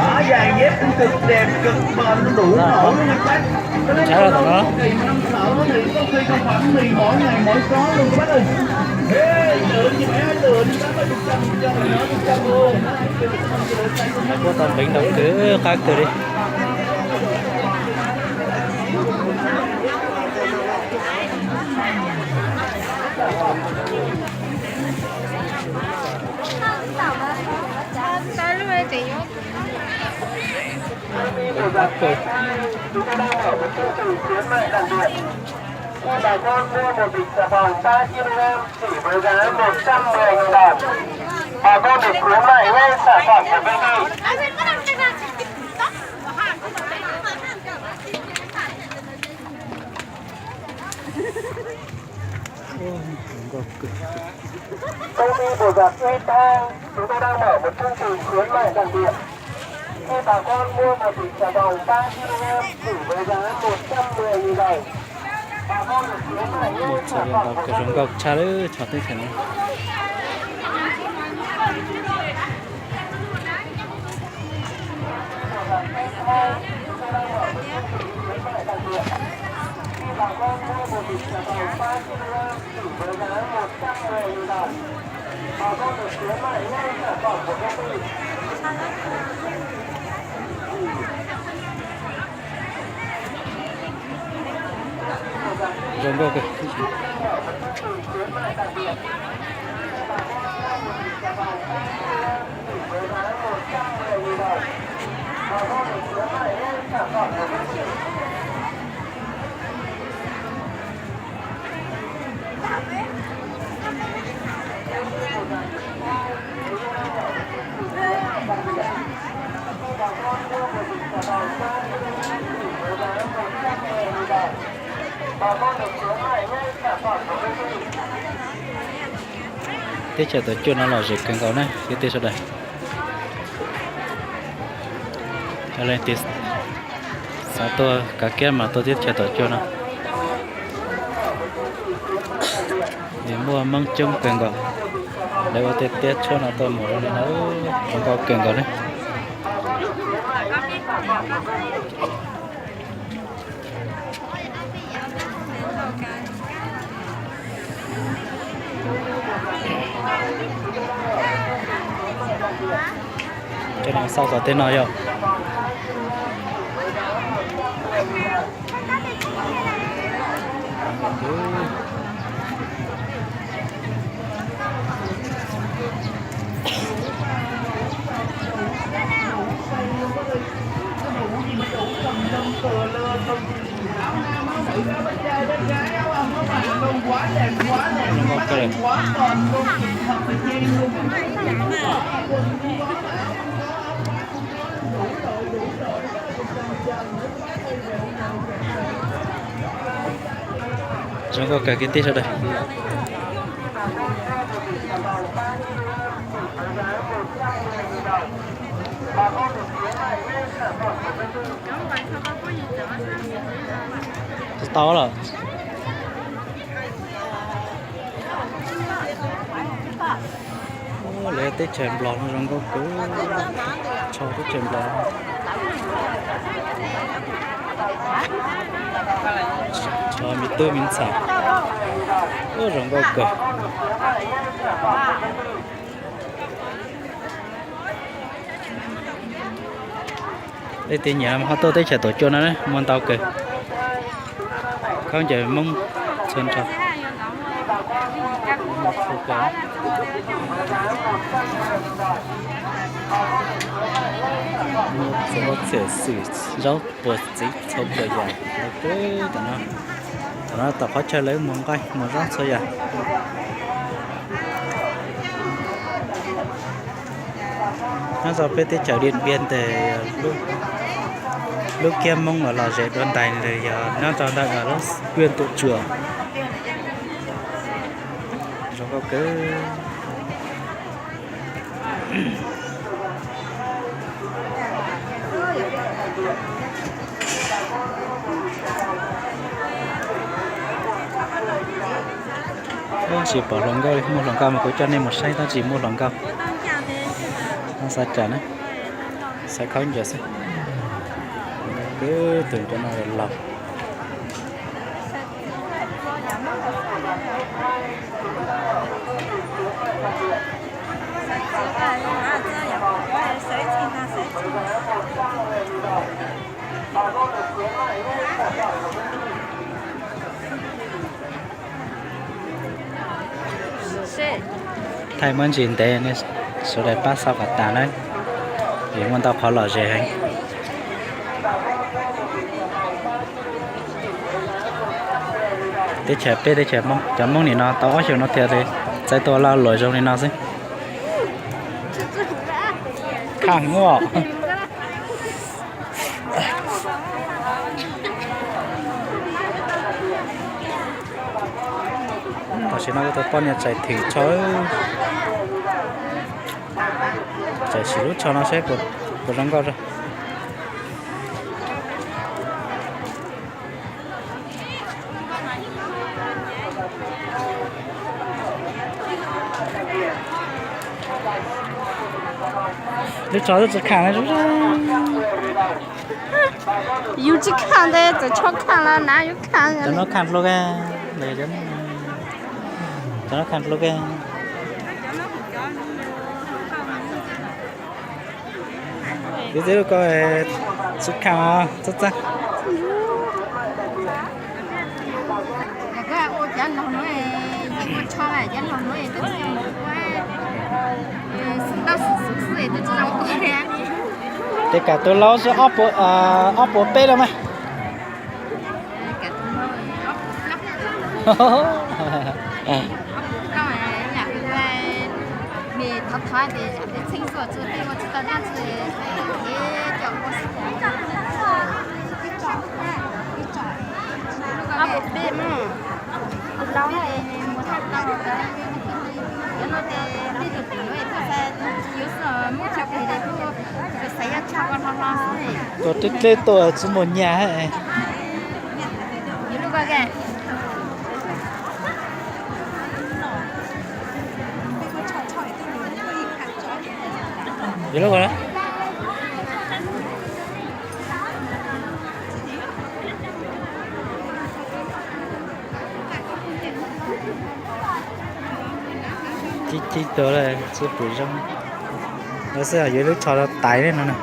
Đó, giày dép cũng cực đẹp, cực bền, nó đủ nổi luôn các bác. Cho nên Chả là tụi nó. kỳ mà năm sợ nó thì có khi không phải mì mỗi ngày mỗi có luôn các bác ơi. Ê, lựa đi mẹ ơi, lựa đi bác ơi, 100 rồi nữa, 100 luôn. Nó có tầm bình động cứ khác từ đi. Khác từ. Chúng ta đang ở một chương trình khuyến mại đặc biệt. Khi bà con mua một bịch xà phòng 3 kg chỉ với giá 110.000 đồng, bà con được khuyến mại ngay sản phẩm của công ty. Công ty bột giặt uy thang, chúng tôi đang mở một chương trình khuyến mại đặc biệt. Khi bà con mua một bịch xà phòng 3 kg chỉ với giá 110.000 đồng, bà con được khuyến mại ngay sản phẩm của cái rồng gọc cha đấy cho tới thế này. bà con mua một bịch xà phòng 3 kg chỉ với giá 110.000 đồng, bà con được khuyến mại ngay sản phẩm của công ty. Rồng gọc kìa. Thế chờ tới chưa nó là gì cần có này cái tê sau đây cho lên tê sao tôi cả kia mà tôi tiếp chờ tới chưa nó để mua măng chung cần có để có tết cho nó tôi mua nó không có cần có đấy cho nó sau có tên nói không chúng có cả cái tít ở đây to rồi lấy tới chèn blon trong có cứ cho tới chèn blon cho mình tư mình xả có rồng có cờ đây thì nhà mà họ tôi tới chợ tổ cho nó đấy món tàu kì không chỉ mong sơn cho một sẽ xử rau bột gì không được dài cái tụi nó tập phát chơi lấy món coi món rau sao dài nó giờ bên tới chợ Điện Biên thì lúc kia mong ở lò rễ đơn tài này giờ nó cho đang ở đó quyên tụ trường rồi có cái chỉ bỏ lòng cao mua lòng cao mà có cho nên một say ta chỉ mua lòng cao nó sao trả đấy sẽ không giờ sẽ cứ tưởng cho nó là lọc thay món chuyện tệ nên số này bắt sao cả tàn đấy vì muốn tao khó lò dễ hay để chẹp để chẹp mong chấm mong thì nó tao chiều nó thiệt thì sai to lao lội trong này nó gì khẳng ngọ tao chỉ nói tao con nhà chạy thử chói chạy xíu cho nó sẽ của răng co rồi lúc chó chỉ khẳng này chút有去看的，这瞧看了，哪有看 cho 的？ nó khăn luôn à để cho nó khăn luôn à cái gì có chút khăn à chút ra 那个我家老农哎，一个炒来，家老农哎，都这样过哎，到40岁都这样过的。 tất cả tôi lâu sẽ ốp bộ bê đâu mà tôi thích lên tôi chỉ một nhà ấy gì lúc rồi đó chỉ tôi là chỉ bùi rong nó sẽ ở dưới nước cho nó tái lên nữa nè